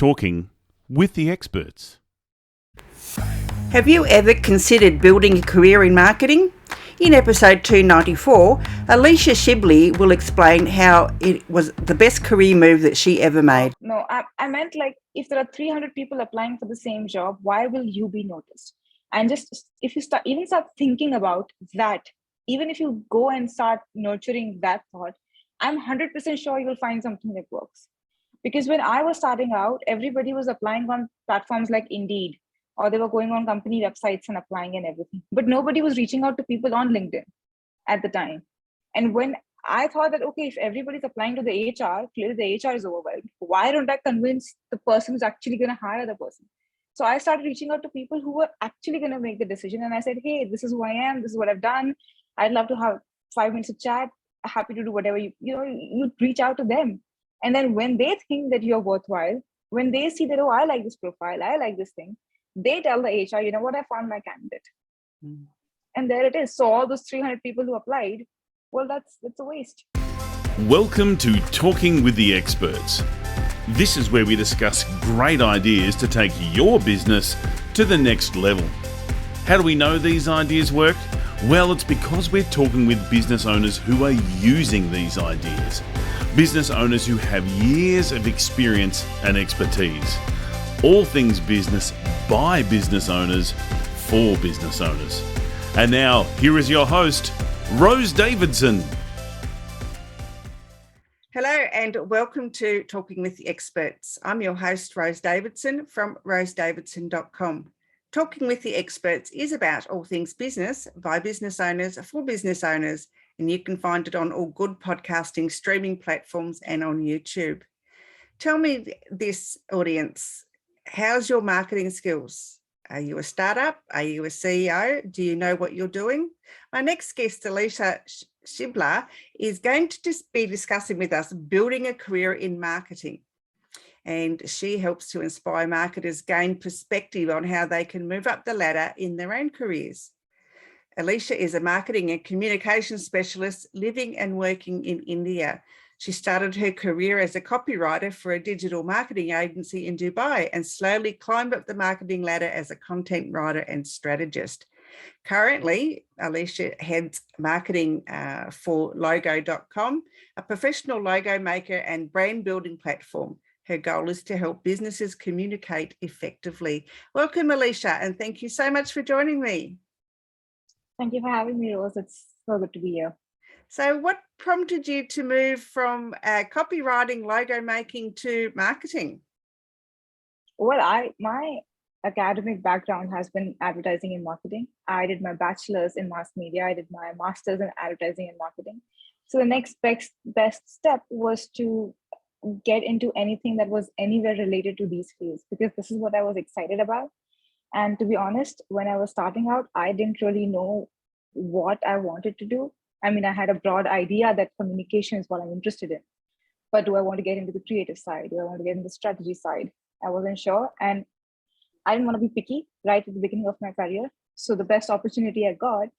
Talking with the experts. Have you ever considered building a career in marketing? In episode 294, Alisha Shibli will explain how it was the best career move that she ever made. No, I meant like if there are 300 people applying for the same job, why will you be noticed? And just if you start thinking about that, even if you go and start nurturing that thought, I'm 100% sure you'll find something that works. Because when I was starting out, everybody was applying on platforms like Indeed, or they were going on company websites and applying and everything. But nobody was reaching out to people on LinkedIn at the time. And when I thought that, okay, if everybody's applying to the HR, clearly the HR is overwhelmed. Why don't I convince the person who's actually going to hire the person? So I started reaching out to people who were actually going to make the decision. And I said, hey, this is who I am. This is what I've done. I'd love to have 5 minutes of chat. Happy to do whatever you reach out to them. And then when they think that you're worthwhile, when they see that, oh, I like this profile, I like this thing, they tell the HR, you know what, I found my candidate. And there it is. So all those 300 people who applied, well, that's a waste. Welcome to Talking with the Experts. This is where we discuss great ideas to take your business to the next level. How do we know these ideas work? Well, it's because we're talking with business owners who are using these ideas. Business owners who have years of experience and expertise. All things business by business owners for business owners. And now, here is your host, Rose Davidson. Hello and welcome to Talking with the Experts. I'm your host, Rose Davidson from rosedavidson.com. Talking with the Experts is about all things business by business owners for business owners, and you can find it on all good podcasting streaming platforms and on YouTube. Tell me this, audience, how's your marketing skills? Are you a startup? Are you a CEO? Do you know what you're doing? My next guest, Alisha Shibli, is going to be discussing with us building a career in marketing. And she helps to inspire marketers gain perspective on how they can move up the ladder in their own careers. Alisha is a marketing and communications specialist living and working in India. She started her career as a copywriter for a digital marketing agency in Dubai and slowly climbed up the marketing ladder as a content writer and strategist. Currently, Alisha heads marketing for logo.com, a professional logo maker and brand building platform. Her goal is to help businesses communicate effectively. Welcome, Alisha, and thank you so much for joining me. Thank you for having me, Rose. It's so good to be here. So what prompted you to move from copywriting, logo making to marketing? Well, my academic background has been advertising and marketing. I did my bachelor's in mass media. I did my master's in advertising and marketing. So the next best step was to get into anything that was anywhere related to these fields, because this is what I was excited about. And to be honest, when I was starting out, I didn't really know what I wanted to do. I mean, I had a broad idea that communication is what I'm interested in. But do I want to get into the creative side? Do I want to get into the strategy side? I wasn't sure. And I didn't want to be picky right at the beginning of my career. So the best opportunity I got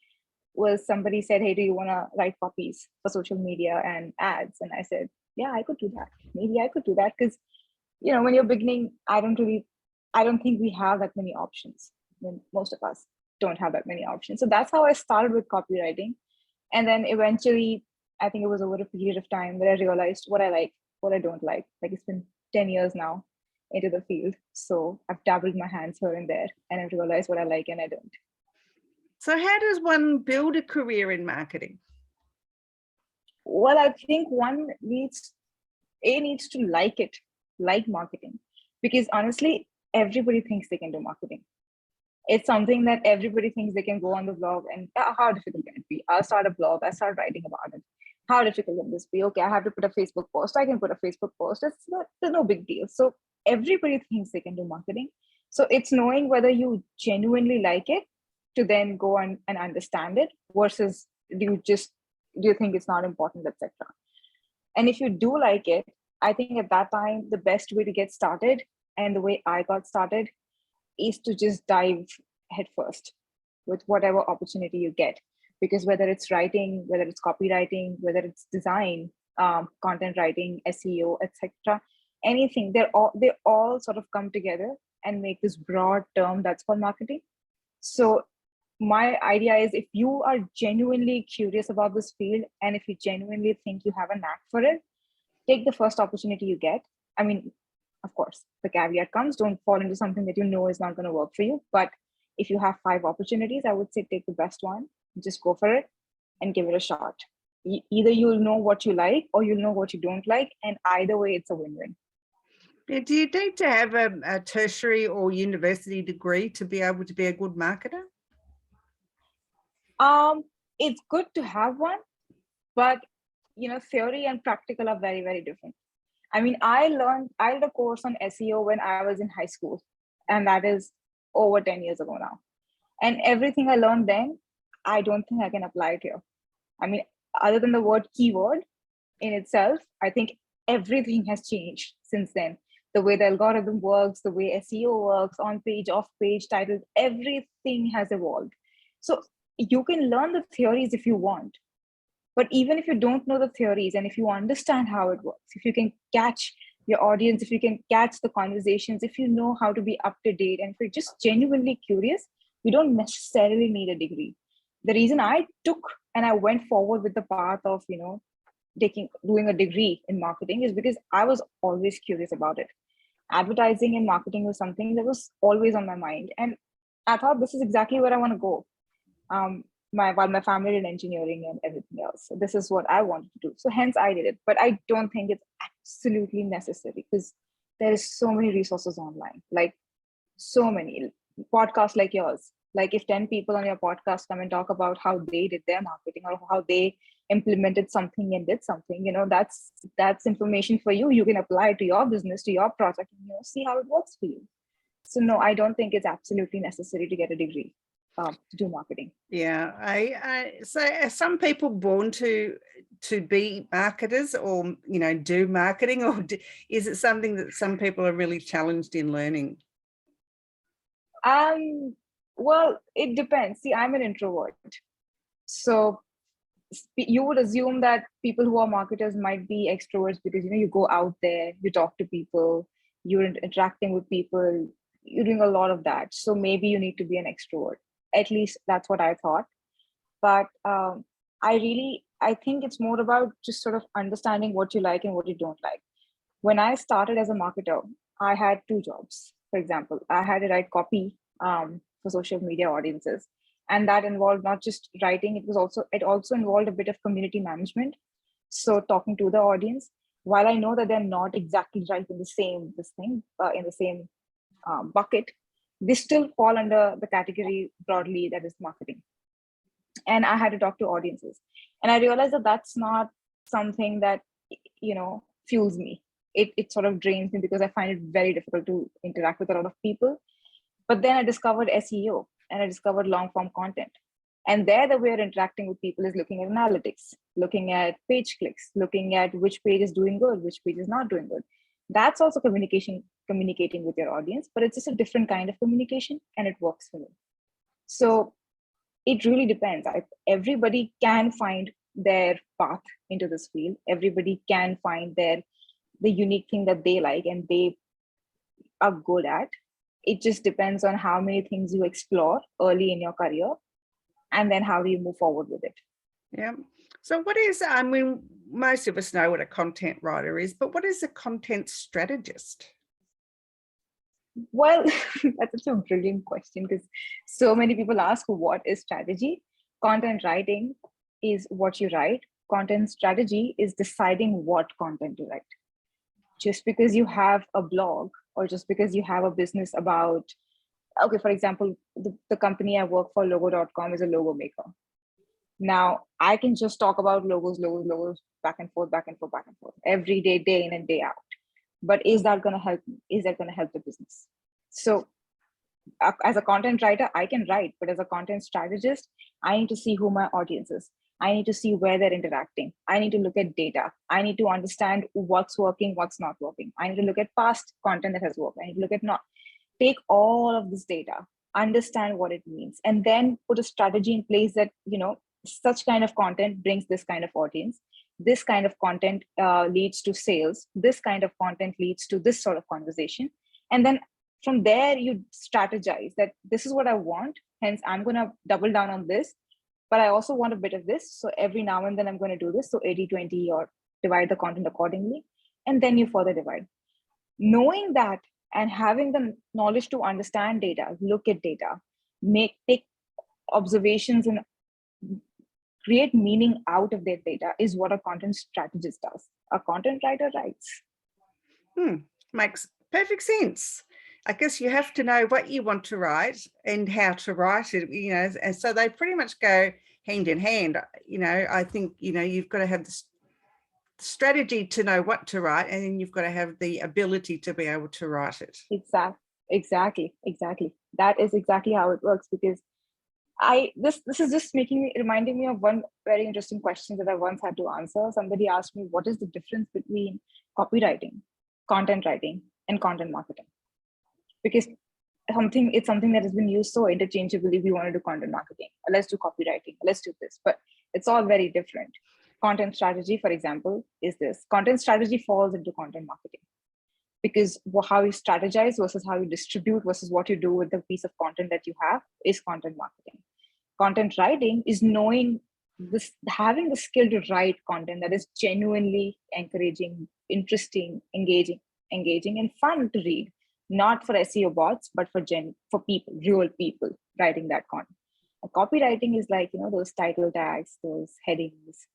was somebody said, hey, do you want to write copies for social media and ads? And I said, yeah, I could do that. Maybe I could do that. Because, when you're beginning, I don't think we have that many options. I mean, most of us don't have that many options. So that's how I started with copywriting. And then eventually, I think it was over a period of time where I realized what I like, what I don't like. Like, it's been 10 years now into the field. So I've dabbled my hands here and there, and I've realized what I like and I don't. So how does one build a career in marketing? Well, I think one needs to like marketing, because honestly, everybody thinks they can do marketing. It's something that everybody thinks they can go on the blog and how difficult can it be? I'll start a blog, I start writing about it. How difficult can this be? Okay, I have to put a Facebook post. I can put a Facebook post. It's no big deal. So everybody thinks they can do marketing. So it's knowing whether you genuinely like it to then go and understand it versus do you think it's not important, etc. And if you do like it, I think at that time, the best way to get started, and the way I got started, is to just dive headfirst with whatever opportunity you get. Because whether it's writing, whether it's copywriting, whether it's design, content writing, SEO, etc., anything, they all sort of come together and make this broad term that's called marketing. So my idea is, if you are genuinely curious about this field and if you genuinely think you have a knack for it, take the first opportunity you get. I mean, of course, the caveat comes, don't fall into something that you know is not going to work for you. But if you have 5 opportunities, I would say take the best one, just go for it and give it a shot. Either you'll know what you like or you'll know what you don't like. And either way, it's a win-win. Do you need to have a tertiary or university degree to be able to be a good marketer? It's good to have one, but theory and practical are very, very different. I mean, I did a course on SEO when I was in high school, and that is over 10 years ago now. And everything I learned then, I don't think I can apply it here. I mean, other than the word keyword in itself, I think everything has changed since then. The way the algorithm works, the way SEO works, on page, off page, titles, everything has evolved. So you can learn the theories if you want, but even if you don't know the theories and if you understand how it works, if you can catch your audience, if you can catch the conversations, if you know how to be up to date, and if you're just genuinely curious, you don't necessarily need a degree. The reason I took and I went forward with the path of, doing a degree in marketing is because I was always curious about it. Advertising and marketing was something that was always on my mind. And I thought, this is exactly where I want to go. While my family did engineering and everything else. So this is what I wanted to do. So hence I did it. But I don't think it's absolutely necessary, because there is so many resources online, like so many podcasts like yours. Like if 10 people on your podcast come and talk about how they did their marketing or how they implemented something and did something, that's information for you. You can apply it to your business, to your project, and see how it works for you. So no, I don't think it's absolutely necessary to get a degree to do marketing. Yeah, so are some people born to be marketers, or do marketing, or is it something that some people are really challenged in learning? Well, it depends. See, I'm an introvert, so you would assume that people who are marketers might be extroverts because you go out there, you talk to people, you're interacting with people, you're doing a lot of that. So maybe you need to be an extrovert. At least that's what I thought. But I think it's more about just sort of understanding what you like and what you don't like. When I started as a marketer, I had 2 jobs. For example, I had to write copy for social media audiences. And that involved not just writing, it also involved a bit of community management. So talking to the audience, while I know that they're not exactly right in the same bucket, they still fall under the category broadly that is marketing. And I had to talk to audiences. And I realized that that's not something that, fuels me. It sort of drains me because I find it very difficult to interact with a lot of people. But then I discovered SEO and I discovered long form content. And there, the way you're interacting with people is looking at analytics, looking at page clicks, looking at which page is doing good, which page is not doing good. That's also communicating with your audience, but it's just a different kind of communication, and it works for me. So it really depends. Everybody can find their path into this field. Everybody can find the unique thing that they like and they are good at. It just depends on how many things you explore early in your career, and then how do you move forward with it. Yeah. So most of us know what a content writer is, but what is a content strategist? Well, that's such a brilliant question, because so many people ask, what is strategy? Content writing is what you write. Content strategy is deciding what content to write. Just because you have a blog, or just because you have a business about, okay, for example, the company I work for, logo.com, is a logo maker. Now, I can just talk about logos, back and forth, every day, day in and day out. But is that going to help me? Is that going to help the business? So as a content writer, I can write, but as a content strategist, I need to see who my audience is. I need to see where they're interacting. I need to look at data. I need to understand what's working, what's not working. I need to look at past content that has worked. I need to look at take all of this data, understand what it means, and then put a strategy in place that, such kind of content brings this kind of audience. this kind of content leads to sales, this kind of content leads to this sort of conversation. And then from there, you strategize that this is what I want, hence I'm going to double down on this, but I also want a bit of this. So every now and then I'm going to do this. So 80-20, or divide the content accordingly. And then you further divide. Knowing that and having the knowledge to understand data, look at data, take observations and create meaning out of their data is what a content strategist does. A content writer writes. Makes perfect sense. I guess you have to know what you want to write and how to write it, and so they pretty much go hand in hand. I think, you've got to have the strategy to know what to write, and then you've got to have the ability to be able to write it. Exactly. That is exactly how it works, because this is just reminding me of one very interesting question that I once had to answer. Somebody asked me, what is the difference between copywriting, content writing, and content marketing? Because it's something that has been used so interchangeably. We want to do content marketing, let's do copywriting, let's do this, but it's all very different. Content strategy, for example, is this. Content strategy falls into content marketing, because how you strategize versus how you distribute versus what you do with the piece of content that you have is content marketing. Content writing is knowing this, having the skill to write content that is genuinely encouraging, interesting, engaging, and fun to read, not for SEO bots, but for people, real people writing that content. Copywriting is like, those title tags, those headings,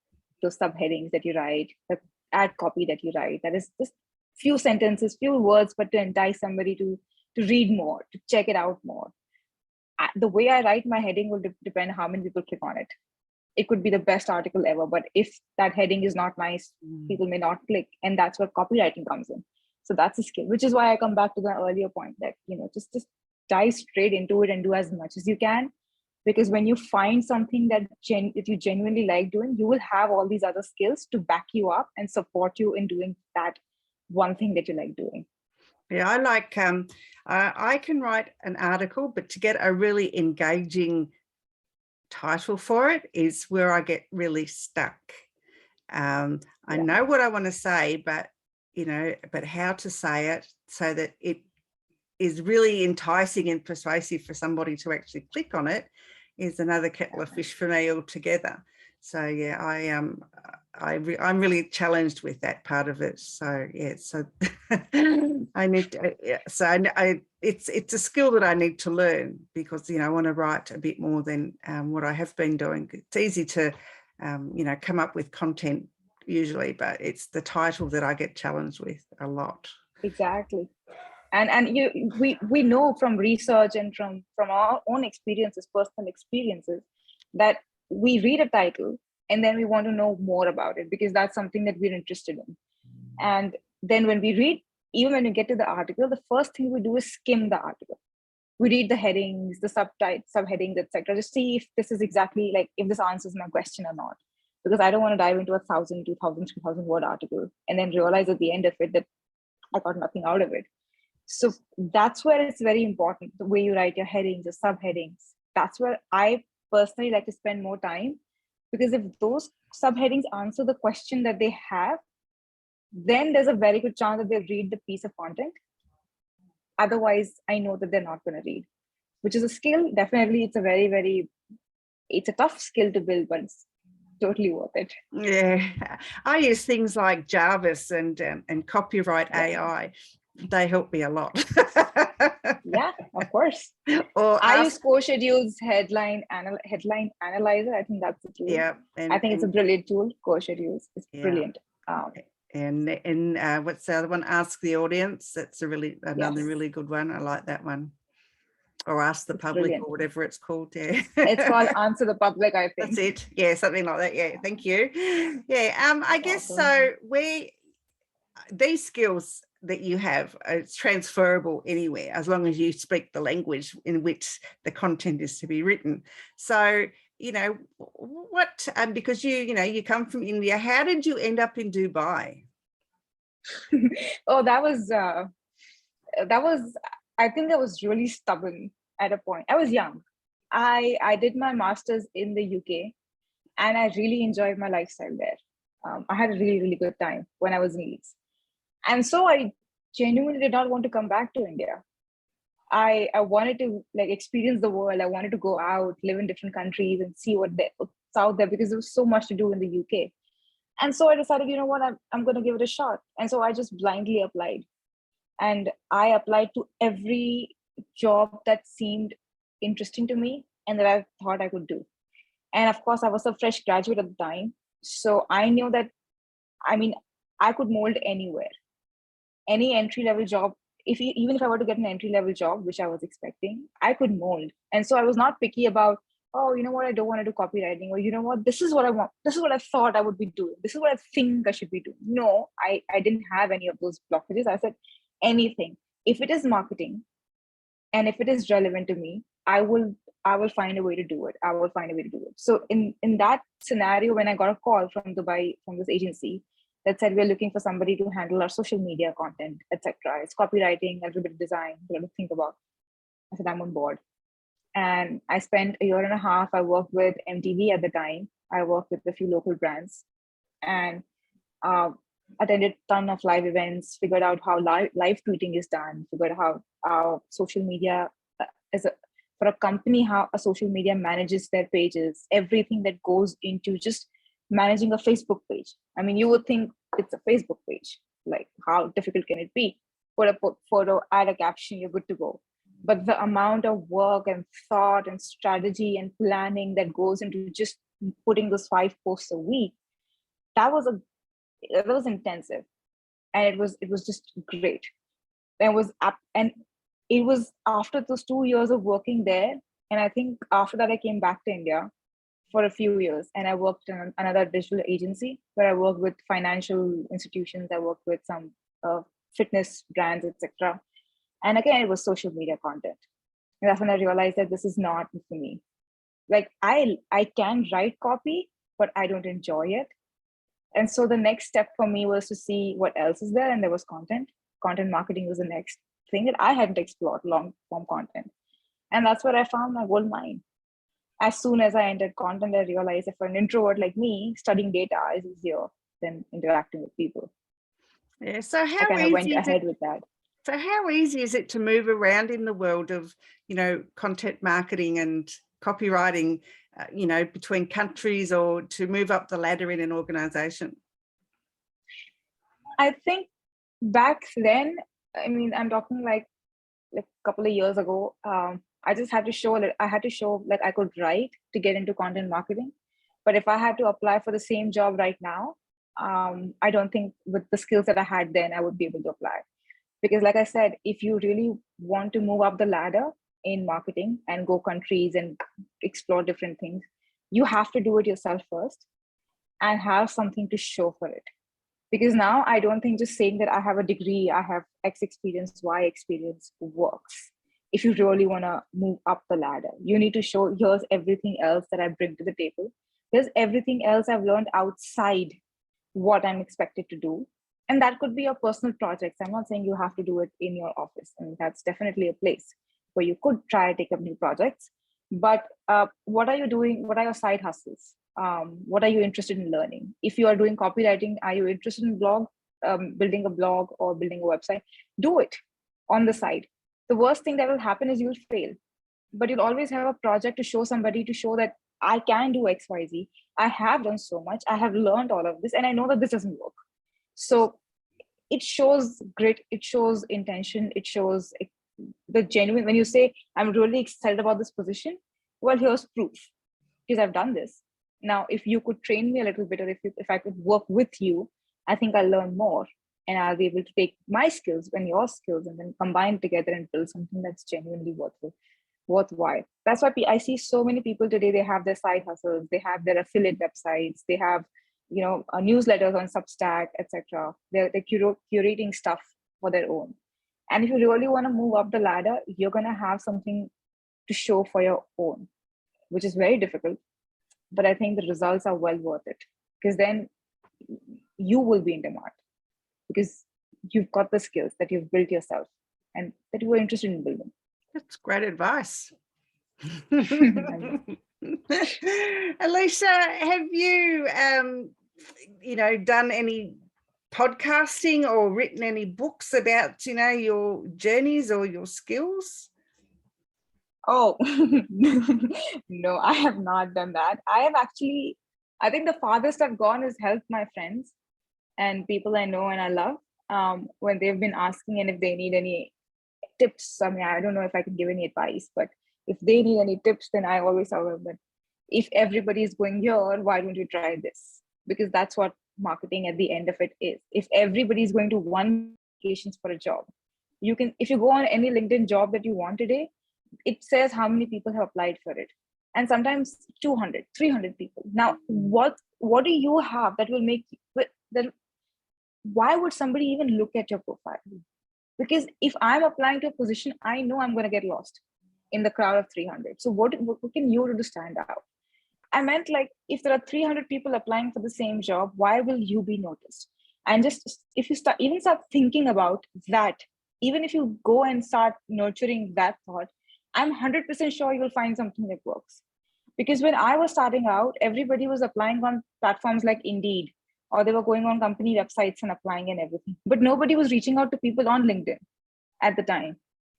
those subheadings that you write, the ad copy that you write, that is just few sentences, few words, but to entice somebody to read more, to check it out more. The way I write my heading will depend how many people click on it. It could be the best article ever, but if that heading is not nice, people may not click. And that's where copywriting comes in. So that's a skill, which is why I come back to the earlier point that, just dive straight into it and do as much as you can. Because when you find something that you genuinely like doing, you will have all these other skills to back you up and support you in doing that one thing that you like doing. Yeah, I like, I can write an article, but to get a really engaging title for it is where I get really stuck. I know what I want to say, but how to say it so that it is really enticing and persuasive for somebody to actually click on it is another kettle of fish for me altogether. So yeah, I'm really challenged with that part of it. So yeah, so I need to, it's a skill that I need to learn, because I want to write a bit more than what I have been doing. It's easy to come up with content usually, but it's the title that I get challenged with a lot. Exactly. And we know from research and from our own experiences, personal experiences, that we read a title and then we want to know more about it because that's something that we're interested in. And then when we read, even when we get to the article, the first thing we do is skim the article. We read the headings, the subheadings, etc., to see if this is exactly like, if this answers my question or not. Because I don't want to dive into 1,000, 2,000, 3,000 word article and then realize at the end of it that I got nothing out of it. So that's where it's very important, the way you write your headings, your subheadings. That's where I personally like to spend more time, because if those subheadings answer the question that they have, then there's a very good chance that they'll read the piece of content. Otherwise, I know that they're not going to read, which is a skill. Definitely, it's a it's a tough skill to build, but it's totally worth it. Yeah, I use things like Jarvis and Copyright AI. They help me a lot. Yeah, of course. Or I use CoSchedule's headline analyzer. I think that's a tool. Yeah, I think it's a brilliant tool. CoSchedule's is brilliant. And what's the other one? Ask the Audience. That's another really good one. I like that one. Or Ask the Public, brilliant. Or whatever it's called. Yeah, it's called Answer the Public, I think. That's it. Yeah, something like that. Yeah, thank you. Yeah, I guess awesome. So these skills that you have, it's transferable anywhere as long as you speak the language in which the content is to be written. So what because you come from India, how did you end up in Dubai? Oh, that was I think I was really stubborn at a point. I was young. I did my master's in the UK and I really enjoyed my lifestyle there. I had a really, really good time when I was in Leeds. And so I genuinely did not want to come back to India. I wanted to like experience the world. I wanted to go out, live in different countries and see what's out there, because there was so much to do in the UK. And so I decided, you know what, I'm going to give it a shot. And so I just blindly applied. And I applied to every job that seemed interesting to me and that I thought I could do. And of course, I was a fresh graduate at the time. So I knew that, I mean, I could mold anywhere. Any entry level job, even if I were to get an entry level job, which I was expecting, I could mold. And so I was not picky about, oh, you know what, I don't want to do copywriting, or you know what, this is what I want. This is what I thought I would be doing. This is what I think I should be doing. No, I didn't have any of those blockages. I said, anything. If it is marketing and if it is relevant to me, I will find a way to do it. I will find a way to do it. So in that scenario, when I got a call from Dubai, from this agency that said, we're looking for somebody to handle our social media content, etc. It's copywriting, a little bit of design, a little to think about. I said, I'm on board. And I spent a year and a half. I worked with MTV at the time. I worked with a few local brands and attended a ton of live events, figured out how live tweeting is done, figured out how social media for a company, how a social media manages their pages, everything that goes into just managing a Facebook page. I mean, you would think it's a Facebook page. Like, how difficult can it be? Put a photo, add a caption, you're good to go. But the amount of work and thought and strategy and planning that goes into just putting those 5 posts a week, that was intensive, and it was just great. And it was after those 2 years of working there, and I think after that I came back to India for a few years, and I worked in another digital agency where I worked with financial institutions. I worked with some fitness brands, etc. And again, it was social media content. And that's when I realized that this is not for me. Like, I can write copy, but I don't enjoy it. And so the next step for me was to see what else is there. And there was content. Content marketing was the next thing that I hadn't explored, long form content. And that's where I found my gold mine. As soon as I entered content, I realized that for an introvert like me, studying data is easier than interacting with people. Yeah. So I kind of went ahead with that. So how easy is it to move around in the world of, content marketing and copywriting, between countries, or to move up the ladder in an organization? I think back then, I mean, I'm talking like a couple of years ago, I just had to show that I could write to get into content marketing. But if I had to apply for the same job right now, I don't think with the skills that I had then, I would be able to apply. Because like I said, if you really want to move up the ladder in marketing and go countries and explore different things, you have to do it yourself first and have something to show for it. Because now I don't think just saying that I have a degree, I have X experience, Y experience works. If you really want to move up the ladder, you need to show, here's everything else that I bring to the table. Here's everything else I've learned outside what I'm expected to do. And that could be your personal projects. I'm not saying you have to do it in your office. And that's definitely a place where you could try to take up new projects. But what are you doing? What are your side hustles? What are you interested in learning? If you are doing copywriting, are you interested in building a blog or building a website? Do it on the side. The worst thing that will happen is you'll fail. But you'll always have a project to show somebody, to show that I can do X, Y, Z. I have done so much. I have learned all of this, and I know that this doesn't work. So it shows grit, it shows intention, it shows the genuine. When you say, I'm really excited about this position, well, here's proof, because I've done this. Now, if you could train me a little bit, or if I could work with you, I think I'll learn more, and I'll be able to take my skills and your skills and then combine together and build something that's genuinely worthwhile. That's why I see so many people today, they have their side hustles, they have their affiliate websites, they have newsletters on Substack, etc. They're curating stuff for their own. And if you really want to move up the ladder, you're going to have something to show for your own, which is very difficult. But I think the results are well worth it, because then you will be in demand, because you've got the skills that you've built yourself and that you were interested in building. That's great advice. Alisha, have you done any podcasting or written any books about, your journeys or your skills? Oh, no, I have not done that. I think the farthest I've gone is help my friends and people I know and I love, when they've been asking and if they need any tips. I mean, I don't know if I can give any advice, but if they need any tips, then I always tell them that if everybody is going here, why don't you try this? Because that's what marketing at the end of it is. If everybody is going to one applications for a job, if you go on any LinkedIn job that you want today, it says how many people have applied for it. And sometimes 200, 300 people. Now, what do you have that will make that? Why would somebody even look at your profile? Because if I'm applying to a position, I know I'm going to get lost in the crowd of 300. So what can you do to stand out? I meant, like, if there are 300 people applying for the same job, why will you be noticed? And just if you start thinking about that, even if you go and start nurturing that thought, I'm 100% sure you'll find something that works. Because when I was starting out, everybody was applying on platforms like Indeed, or they were going on company websites and applying and everything. But nobody was reaching out to people on LinkedIn at the time.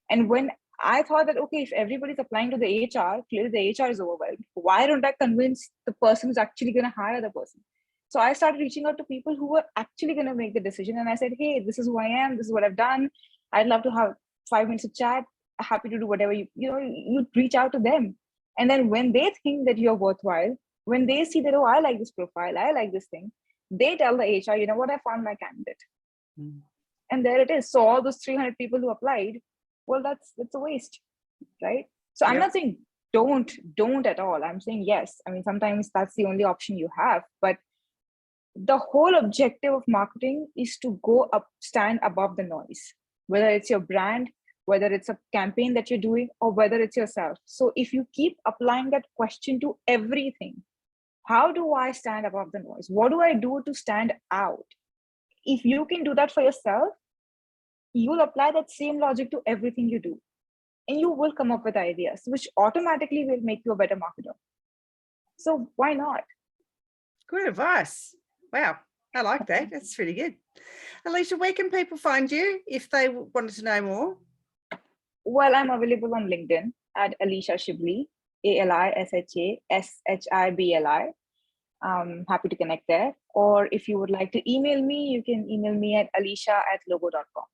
And when I thought that, okay, if everybody's applying to the HR, clearly the HR is overwhelmed. Why don't I convince the person who's actually going to hire the person? So I started reaching out to people who were actually going to make the decision. And I said, hey, this is who I am. This is what I've done. I'd love to have 5 minutes of chat. Happy to do whatever you reach out to them. And then when they think that you're worthwhile, when they see that, oh, I like this profile, I like this thing, they tell the HR, you know what, I found my candidate. And there it is. So all those 300 people who applied, well, that's a waste, right? So I'm not saying don't at all. I'm saying yes. I mean, sometimes that's the only option you have. But the whole objective of marketing is to stand above the noise, whether it's your brand, whether it's a campaign that you're doing, or whether it's yourself. So if you keep applying that question to everything, how do I stand above the noise? What do I do to stand out? If you can do that for yourself, you'll apply that same logic to everything you do. And you will come up with ideas, which automatically will make you a better marketer. So why not? Good advice. Wow, I like that. That's pretty good. Alisha, where can people find you if they wanted to know more? Well, I'm available on LinkedIn at Alisha Shibli, ALISHA SHIBLI. Happy to connect there. Or if you would like to email me, you can email me at alisha@logo.com.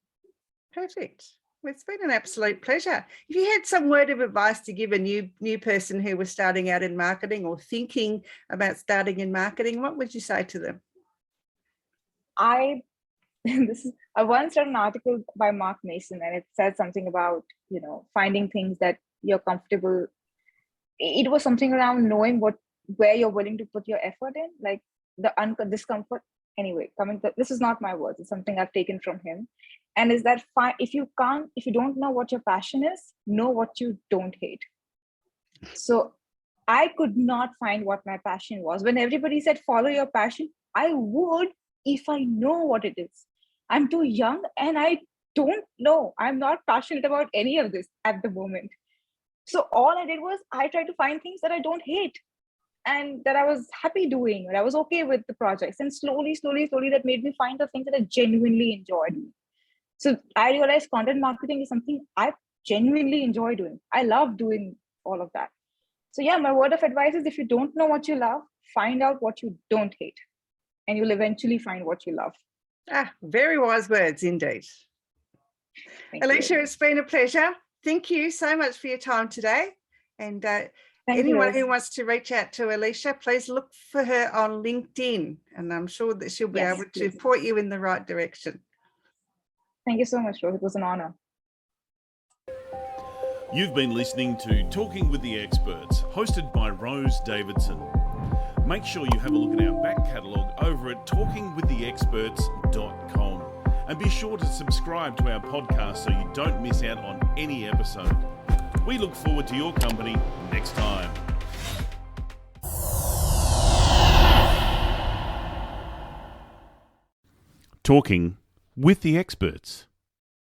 Perfect. Well, it's been an absolute pleasure. If you had some word of advice to give a new person who was starting out in marketing or thinking about starting in marketing, what would you say to them? I once read an article by Mark Mason, and it said something about, finding things that you're comfortable. It was something around knowing where you're willing to put your effort in, like the discomfort. Anyway, this is not my words. It's something I've taken from him. And is that if you don't know what your passion is, know what you don't hate. So I could not find what my passion was. When everybody said, follow your passion, I would, if I know what it is. I'm too young and I don't know. I'm not passionate about any of this at the moment. So all I did was I tried to find things that I don't hate and that I was happy doing, or I was okay with the projects. And slowly, that made me find the things that I genuinely enjoyed. So I realized content marketing is something I genuinely enjoy doing. I love doing all of that. So yeah, my word of advice is, if you don't know what you love, find out what you don't hate, and you'll eventually find what you love. Very wise words indeed. Alisha, it's been a pleasure. Thank you so much for your time today. And anyone who wants to reach out to Alisha, please look for her on LinkedIn, and I'm sure that she'll be able to point you in the right direction. Thank you so much, Rose. It was an honor. You've been listening to Talking with the Experts, hosted by Rose Davidson. Make sure you have a look at our back catalogue over at talkingwiththeexperts.com. And be sure to subscribe to our podcast so you don't miss out on any episode. We look forward to your company next time. Talking with the Experts.